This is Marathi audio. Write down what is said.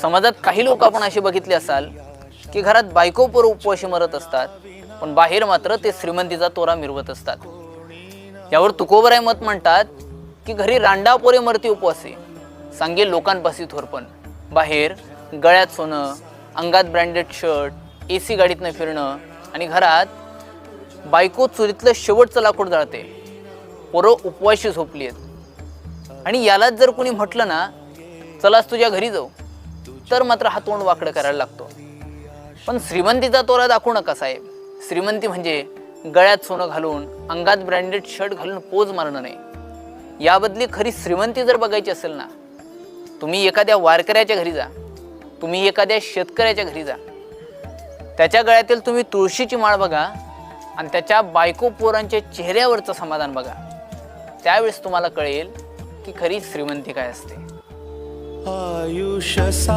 समाजात काही लोक आपण असे बघितले असाल की घरात बायको पोरं उपवाशी मरत असतात, पण बाहेर मात्र ते श्रीमंतीचा तोरा मिरवत असतात. यावर तुकोबराय मत म्हणतात की घरी रांडा पोरे मरती उपवासी, सांगे लोकांपासी थोरपण. बाहेर गळ्यात सोनं, अंगात ब्रँडेड शर्ट, AC गाडीतनं फिरणं आणि घरात बायको चुलीतलं शेवटचं लाकूड जाळते. पोरं उपवाशी झोपली आहेत. आणि यालाच जर कोणी म्हटलं ना, चलाच तुझ्या घरी जाऊ, तर मात्र हा तोंड वाकडं करायला लागतो. पण श्रीमंतीचा तोरा दाखवू नका साहेब. श्रीमंती म्हणजे गळ्यात सोनं घालून, अंगात ब्रँडेड शर्ट घालून पोज मारणं नाही. याबदली खरी श्रीमंती जर बघायची असेल ना, तुम्ही एखाद्या वारकऱ्याच्या घरी जा, तुम्ही एखाद्या शेतकऱ्याच्या घरी जा, त्याच्या गळ्यातील तुम्ही तुळशीची माळ बघा आणि त्याच्या बायको पोरांच्या चेहऱ्यावरचं समाधान बघा. त्यावेळेस तुम्हाला कळेल की खरी श्रीमंती काय असते.